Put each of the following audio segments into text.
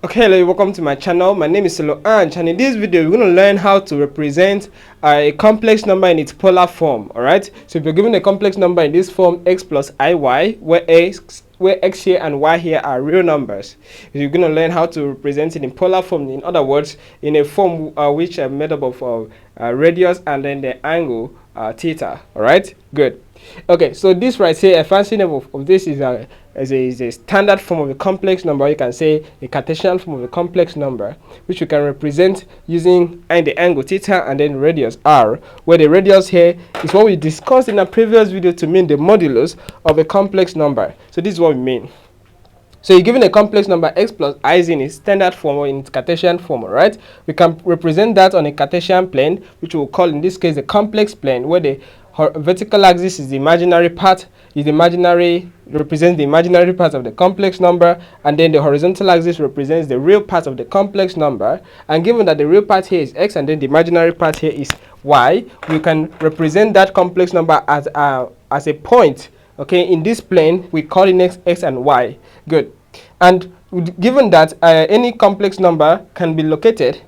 Okay, hello, welcome to my channel. My name is Solo Anch, and in this video we're going to learn how to represent a complex number in its polar form. Alright, so if you're given a complex number in this form x plus iy, where x here and y here are real numbers, you're going to learn how to represent it in polar form. In other words, in a form which are made up of radius and then the angle theta. Alright, good. Okay, so this right here, a fancy name of this is a standard form of a complex number. You can say a Cartesian form of a complex number, which we can represent using the angle theta and then radius r, where the radius here is what we discussed in a previous video to mean the modulus of a complex number. So this is what we mean. So you're given a complex number x plus isin in standard form or in its Cartesian form, right? We can represent that on a Cartesian plane, which we'll call in this case the complex plane, where the vertical axis is the imaginary part, represents the imaginary part of the complex number, and then the horizontal axis represents the real part of the complex number. And given that the real part here is x and then the imaginary part here is y, we can represent that complex number as a point. Okay, in this plane we coordinate x and y. Good. And given that any complex number can be located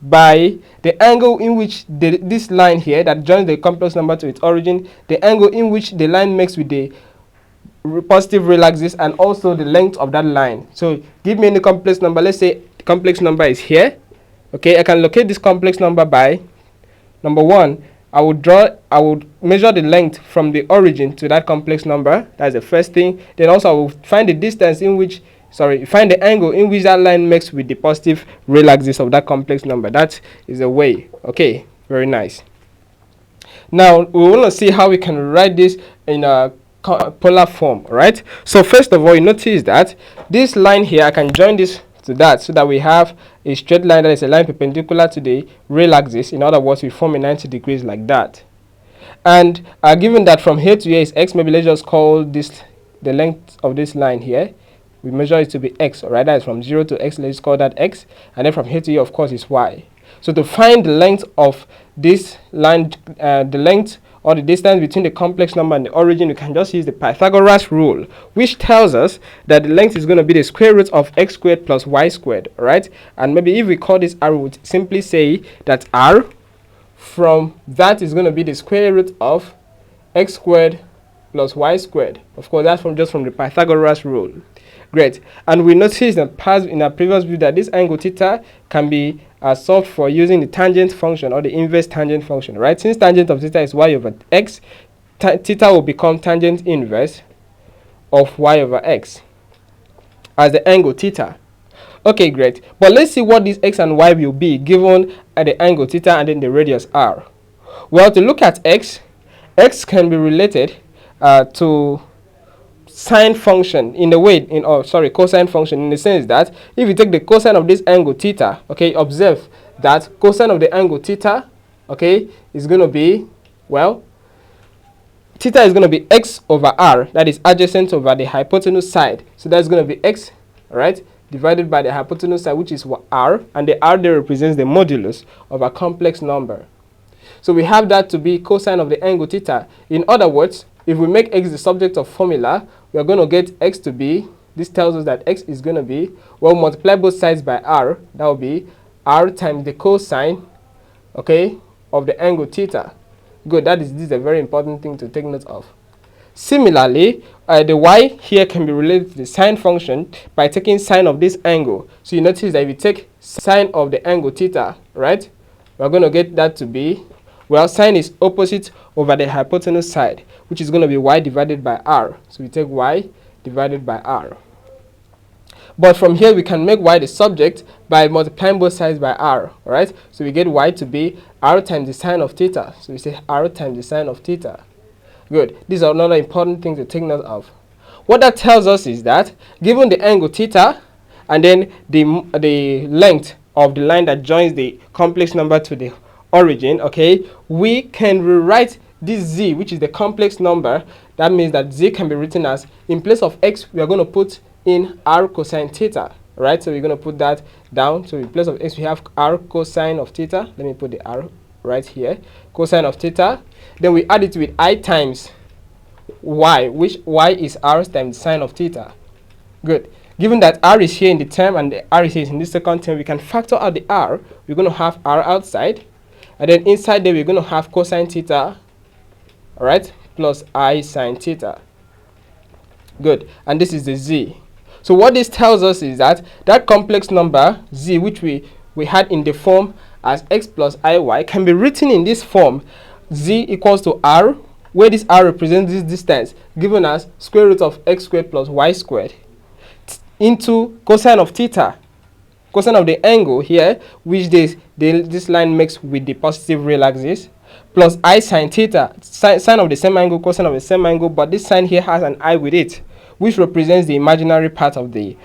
by the angle in which this line here that joins the complex number to its origin, the angle in which the line makes with the positive real axis, and also the length of that line. So give me any complex number. Let's say the complex number is here. Okay, I can locate this complex number by, number one, I would measure the length from the origin to that complex number. That's the first thing. Then also I will find the distance in which, find the angle in which that line makes with the positive real axis of that complex number. That is a way. Okay, very nice. Now we want to see how we can write this in a polar form. Right. So first of all, you notice that this line here, I can join this to that so that we have a straight line that is a line perpendicular to the real axis. In other words, we form a 90 degrees like that. And given that from here to here is x, maybe let's just call this the length of this line here. We measure it to be x. Alright, that is from 0 to x. Let's call that x. And then from here to here, of course, is y. So to find the length of this line, the length or the distance between the complex number and the origin, we can just use the Pythagoras rule, which tells us that the length is going to be the square root of x squared plus y squared. Alright, and maybe if we call this r, we would simply say that r from that is going to be the square root of x squared plus y squared. Of course, that's just from the Pythagoras rule. Great. And we noticed in our previous view that this angle theta can be solved for using the tangent function or the inverse tangent function, right? Since tangent of theta is y over x, theta will become tangent inverse of y over x as the angle theta. Okay, great. But let's see what this x and y will be given at the angle theta and then the radius r. Well, to look at x can be related to sine function in the way cosine function, in the sense that if you take the cosine of this angle theta, okay, observe that cosine of the angle theta, okay, is going to be, well, theta is going to be x over r, that is adjacent over the hypotenuse side. So that's going to be x, right, divided by the hypotenuse side, which is r, and the r there represents the modulus of a complex number. So we have that to be cosine of the angle theta. In other words, if we make x the subject of formula, we are going to get x to be, this tells us that x is going to be, well, multiply both sides by r, that will be r times the cosine, okay, of the angle theta. Good, this is a very important thing to take note of. Similarly, the y here can be related to the sine function by taking sine of this angle. So you notice that if you take sine of the angle theta, right, we're going to get that to be, well, sine is opposite over the hypotenuse side, which is going to be y divided by r. So we take y divided by r. But from here, we can make y the subject by multiplying both sides by r. Alright, so we get y to be r times the sine of theta. So we say r times the sine of theta. Good. These are another important thing to take note of. What that tells us is that given the angle theta and then the length of the line that joins the complex number to the origin, okay, we can rewrite this z, which is the complex number. That means that z can be written as, in place of x, we are going to put in r cosine theta, right? So we're going to put that down. So in place of x, we have r cosine of theta. Let me put the r right here, cosine of theta. Then we add it with I times y, which y is r times sine of theta. Good. Given that r is here in the term and the r is here in the second term, we can factor out the r. We're going to have r outside, and then inside there we're going to have cosine theta, all right, plus I sine theta. Good. And this is the z. So what this tells us is that that complex number z, which we had in the form as x plus iy, can be written in this form: z equals to r, where this r represents this distance, given as square root of x squared plus y squared, into cosine of theta, cosine of the angle here, which this line makes with the positive real axis, plus I sine theta, sine of the same angle, cosine of the same angle, but this sign here has an I with it, which represents the imaginary part of the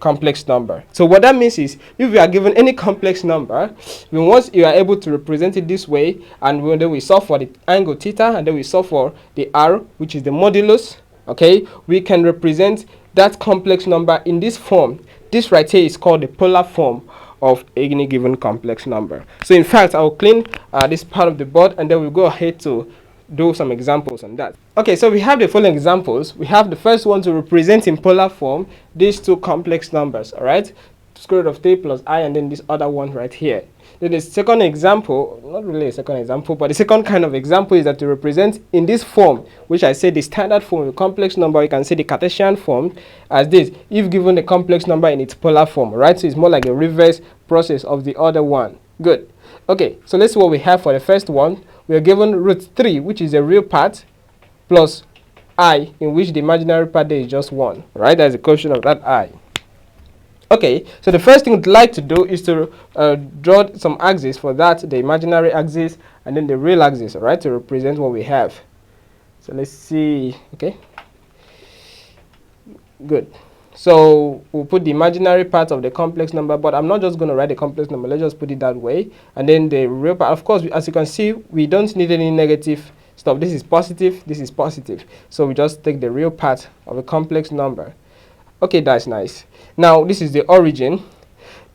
complex number. So what that means is, if we are given any complex number, once you are able to represent it this way, and then we solve for the angle theta, and then we solve for the r, which is the modulus, okay, we can represent that complex number in this form. This right here is called the polar form of any given complex number. So in fact, I'll clean this part of the board, and then we'll go ahead to do some examples on that. Okay, so we have the following examples. We have the first one to represent in polar form these two complex numbers, all right, square root of 3 plus I, and then this other one right here. Then the second example, not really a second example, but the second kind of example is that to represent in this form, which I say the standard form of a complex number. You can say the Cartesian form as this, if given the complex number in its polar form, right? So it's more like a reverse process of the other one. Good. Okay, so let's see what we have for the first one. We are given root 3, which is a real part, plus I, in which the imaginary part there is just 1, right? That's the quotient of that I. Okay, so the first thing we'd like to do is to draw some axes for that, the imaginary axis and then the real axis, all right, to represent what we have. So let's see. Okay, good. So we'll put the imaginary part of the complex number, but I'm not just going to write the complex number. Let's just put it that way. And then the real part, of course, as you can see, we don't need any negative stuff. This is positive, this is positive. So we just take the real part of a complex number. Okay, that's nice. Now, this is the origin.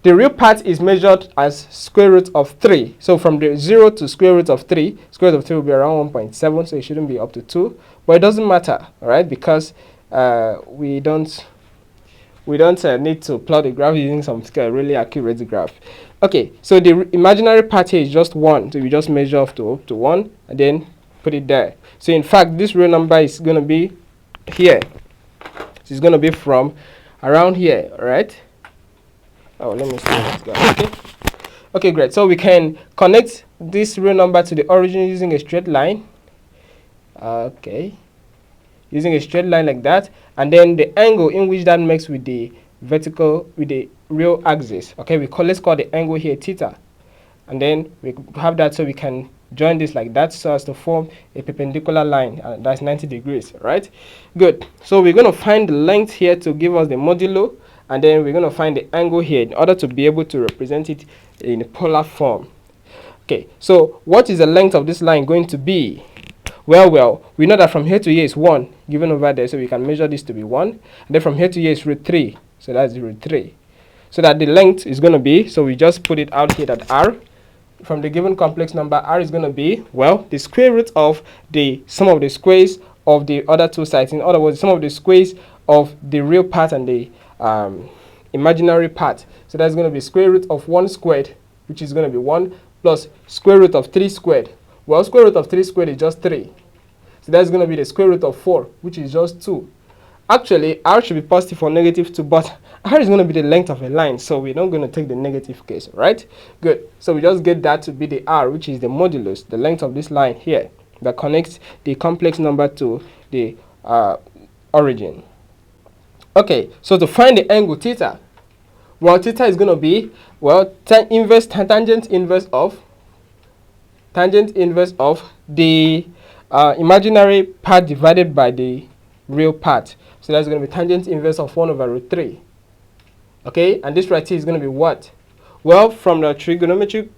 The real part is measured as square root of 3. So from the 0 to square root of 3, square root of 3 will be around 1.7, so it shouldn't be up to 2. But it doesn't matter, all right, because we don't need to plot the graph using some really accurate graph. Okay, so the imaginary part here is just 1. So we just measure up to 1 and then put it there. So in fact, this real number is going to be here. So it's going to be from around here, all right? Oh, let me see. Let's go. Okay. Okay, great. So we can connect this real number to the origin using a straight line. Okay. Using a straight line like that, and then the angle in which that makes with the vertical, with the real axis. Okay, let's call the angle here theta, and then we have that, so we can join this like that so as to form a perpendicular line, and that's 90 degrees, right? Good. So we're going to find the length here to give us the modulo, and then we're going to find the angle here in order to be able to represent it in a polar form. Okay, so what is the length of this line going to be? Well, we know that from here to here is 1 given over there, so we can measure this to be 1. And then from here to here is root 3, so that's root 3. So that the length is going to be, so we just put it out here that r, from the given complex number, r is going to be, well, the square root of the sum of the squares of the other two sides. In other words, sum of the squares of the real part and the imaginary part. So that's going to be square root of 1 squared, which is going to be 1, plus square root of 3 squared. Well, square root of 3 squared is just 3. So that's going to be the square root of 4, which is just 2. Actually, r should be positive or negative 2, but r is going to be the length of a line, so we're not going to take the negative case, right? Good. So we just get that to be the r, which is the modulus, the length of this line here that connects the complex number to the origin. Okay, so to find the angle theta, well, theta is going to be, well, tangent inverse of the imaginary part divided by the real part. So that's going to be tangent inverse of 1 over root 3. Okay, and this right here is going to be what? Well, from the trigonometric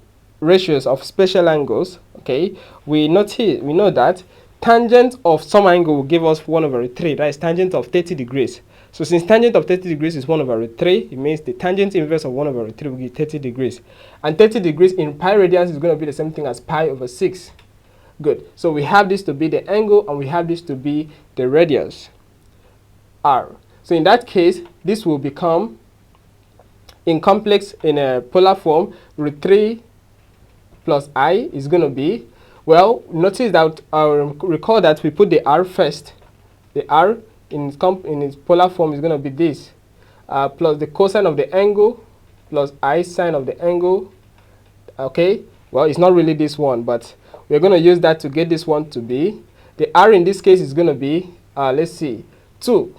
ratios of special angles, okay, we know that tangent of some angle will give us 1 over root 3. That is tangent of 30 degrees. So since tangent of 30 degrees is 1 over root 3, it means the tangent inverse of 1 over root 3 will give 30 degrees. And 30 degrees in pi radians is going to be the same thing as pi over 6. Good. So we have this to be the angle, and we have this to be the radius, r. So in that case, this will become in complex, in a polar form, root 3 plus I is going to be, well, notice that, recall that we put the r first. The r in its polar form is going to be this, plus the cosine of the angle plus I sine of the angle. Okay, well, it's not really this one, but we're going to use that to get this one to be, the r in this case is going to be, let's see, 2.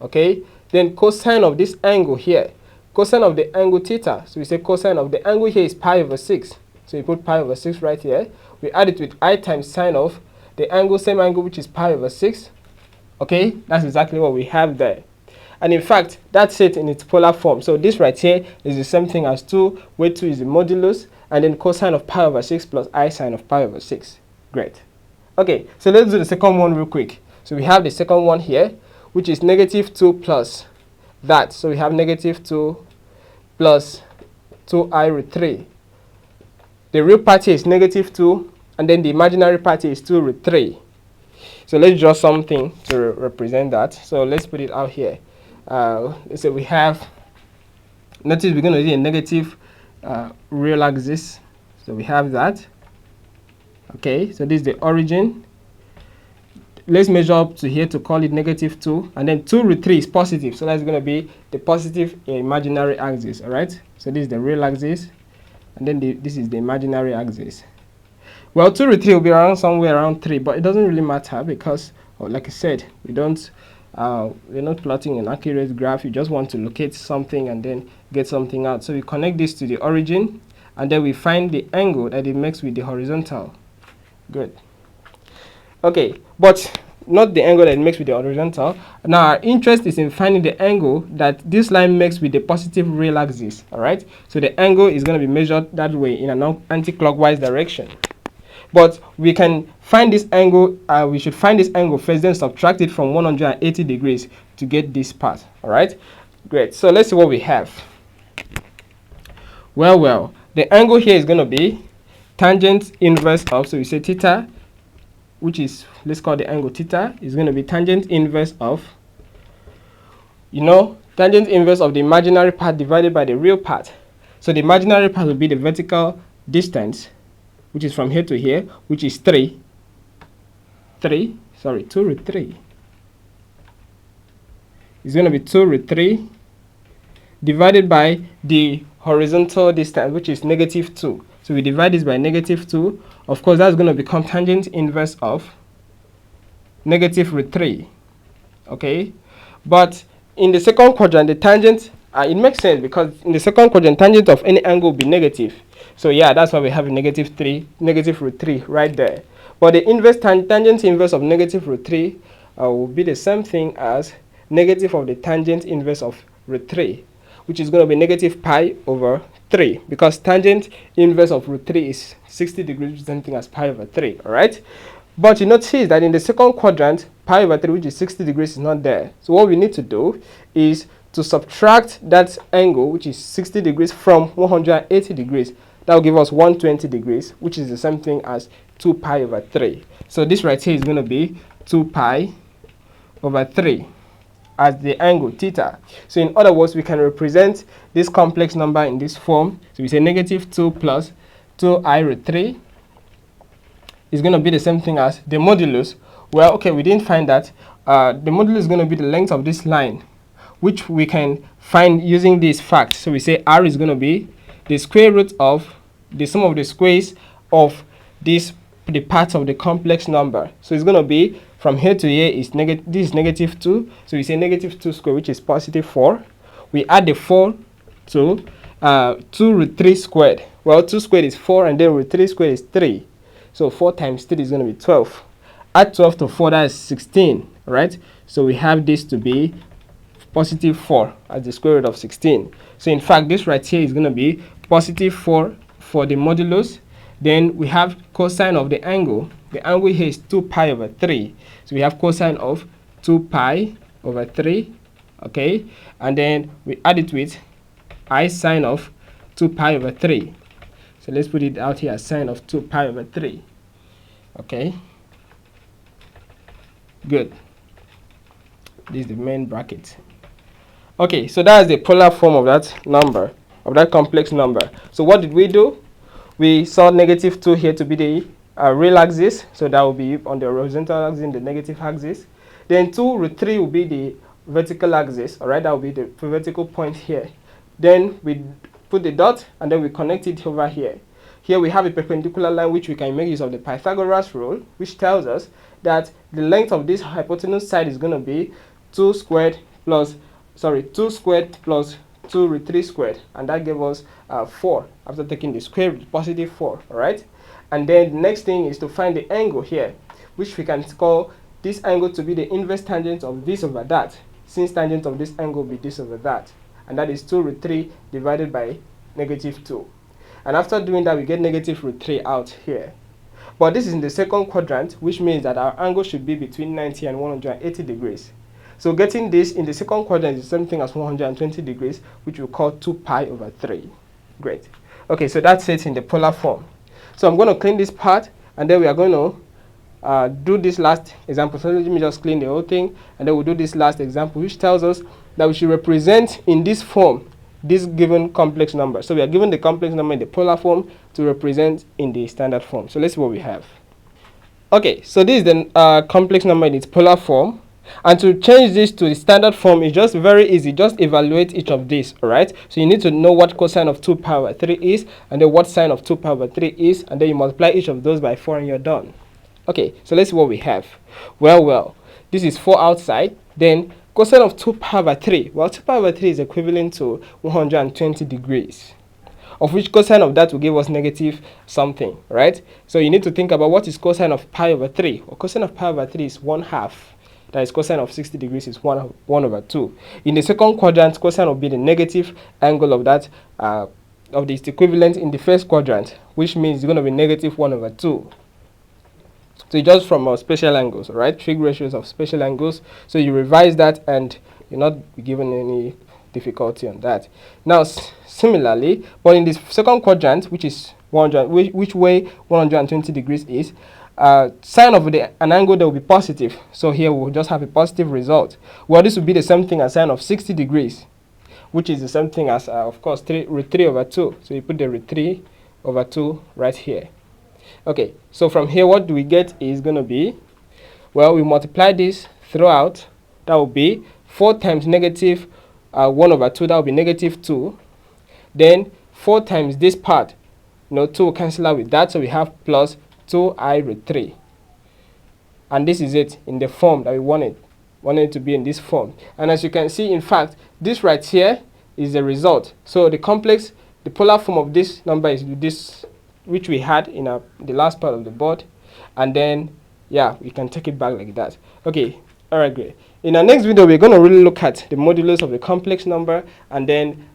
Okay, then cosine of this angle here, cosine of the angle theta, so we say cosine of the angle here is pi over 6. So you put pi over 6 right here. We add it with I times sine of the angle, same angle, which is pi over 6. Okay, that's exactly what we have there. And in fact, that's it in its polar form. So this right here is the same thing as 2, where 2 is the modulus, and then cosine of pi over 6 plus I sine of pi over 6. Great. Okay, so let's do the second one real quick. So we have the second one here, which is negative 2 plus that. So we have negative 2 plus 2i root 3. The real part here is negative 2, and then the imaginary part here is 2 root 3. So let's draw something to represent that. So let's put it out here. So we have, notice we're going to do a negative real axis. So we have that. Okay, so this is the origin. Let's measure up to here to call it negative 2. And then 2 root 3 is positive. So that's going to be the positive imaginary axis. All right. So this is the real axis. And then this is the imaginary axis. Well, 2 root 3 will be around somewhere around 3. But it doesn't really matter because, like I said, we're not plotting an accurate graph. You just want to locate something and then get something out. So we connect this to the origin. And then we find the angle that it makes with the horizontal. Good. Okay, but not the angle that it makes with the horizontal. Now our interest is in finding the angle that this line makes with the positive real axis. All right, so the angle is going to be measured that way in an anti-clockwise direction. But we can find this angle, we should find this angle first, then subtract it from 180 degrees to get this part. All right, great. So let's see what we have. Well, the angle here is going to be tangent inverse of, so we say theta, which is, let's call the angle theta, is going to be tangent inverse of, tangent inverse of the imaginary part divided by the real part. So the imaginary part will be the vertical distance, which is from here to here, which is 2 root 3. It's going to be 2 root 3 divided by the horizontal distance, which is negative 2. So we divide this by negative 2. Of course, that's going to become tangent inverse of negative root 3. Okay? But in the second quadrant, the tangent, it makes sense because in the second quadrant, tangent of any angle will be negative. So yeah, that's why we have a negative root 3 right there. But the inverse tangent inverse of negative root 3 will be the same thing as negative of the tangent inverse of root 3, which is going to be negative pi over 3, because tangent inverse of root 3 is 60 degrees, which is the same thing as pi over 3, all right? But you notice that in the second quadrant, pi over 3, which is 60 degrees, is not there. So what we need to do is to subtract that angle, which is 60 degrees, from 180 degrees. That will give us 120 degrees, which is the same thing as 2 pi over 3. So this right here is going to be 2 pi over 3. As the angle theta. So in other words, we can represent this complex number in this form. So we say negative 2 plus 2i root 3 is going to be the same thing as the modulus. Well, okay, we didn't find that. The modulus is going to be the length of this line, which we can find using this fact. So we say r is going to be the square root of the sum of the squares of the parts of the complex number. So it's going to be from here to here is this is negative 2. So we say negative 2 squared, which is positive 4. We add the 4 to 2 root 3 squared. Well, 2 squared is 4, and then root 3 squared is 3. So 4 times 3 is going to be 12. Add 12 to 4, that is 16. Right? So we have this to be positive 4 as the square root of 16. So in fact, this right here is going to be positive 4 for the modulus. Then we have cosine of the angle. The angle here is 2 pi over 3. So we have cosine of 2 pi over 3. Okay. And then we add it with I sine of 2 pi over 3. So let's put it out here as sine of 2 pi over 3. Okay. Good. This is the main bracket. Okay, so that is the polar form of that number, of that complex number. So what did we do? We saw negative 2 here to be the real axis, so that will be on the horizontal axis in the negative axis. Then 2 root 3 will be the vertical axis, alright, that will be the vertical point here. Then we put the dot and then we connect it over here. Here we have a perpendicular line which we can make use of the Pythagoras rule, which tells us that the length of this hypotenuse side is going to be 2 squared plus 2 root 3 squared, and that gave us 4 after taking the square root, positive 4, alright? And then the next thing is to find the angle here, which we can call this angle to be the inverse tangent of this over that, since tangent of this angle will be this over that, and that is 2 root 3 divided by negative 2. And after doing that, we get negative root 3 out here. But this is in the second quadrant, which means that our angle should be between 90 and 180 degrees. So getting this in the second quadrant is the same thing as 120 degrees, which we call 2 pi over 3. Great. Okay, so that's it in the polar form. So I'm going to clean this part, and then we are going to do this last example. So let me just clean the whole thing, and then we'll do this last example, which tells us that we should represent in this form this given complex number. So we are given the complex number in the polar form to represent in the standard form. So let's see what we have. Okay, so this is the complex number in its polar form. And to change this to the standard form is just very easy. Just evaluate each of these, alright? So you need to know what cosine of 2 pi over 3 is, and then what sine of 2 pi over 3 is, and then you multiply each of those by 4 and you're done. Okay, so let's see what we have. Well, this is 4 outside. Then cosine of 2 pi over 3. Well, 2 pi over 3 is equivalent to 120 degrees, of which cosine of that will give us negative something, right? So you need to think about what is cosine of pi over 3. Well, cosine of pi over 3 is 1/2. That is cosine of 60 degrees is 1 over 2. In the second quadrant, cosine will be the negative angle of that, of this equivalent in the first quadrant, which means it's going to be negative 1 over 2. So just from our special angles, right? Trig ratios of special angles. So you revise that and you're not given any difficulty on that. Now, similarly, but in this second quadrant, which is 100, which way 120 degrees is, sine of an angle that will be positive. So here we'll just have a positive result. Well, this will be the same thing as sine of 60 degrees, which is the same thing as, of course, root 3 over 2. So you put the root 3 over 2 right here. Okay, so from here, what do we get is going to be, well, we multiply this throughout. That will be 4 times negative 1 over 2. That will be negative 2. Then 4 times this part, 2 will cancel out with that. So we have plus 2i root 3. And this is it in the form that we wanted it to be in this form. And as you can see, in fact, this right here is the result. So the polar form of this number is this, which we had in the last part of the board. And then, yeah, we can take it back like that. Okay, all right, great. In our next video, we're going to really look at the modulus of the complex number, and then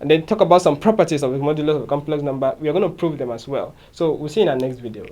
and then talk about some properties of the modulus of a complex number. We are going to prove them as well. So we'll see you in our next video.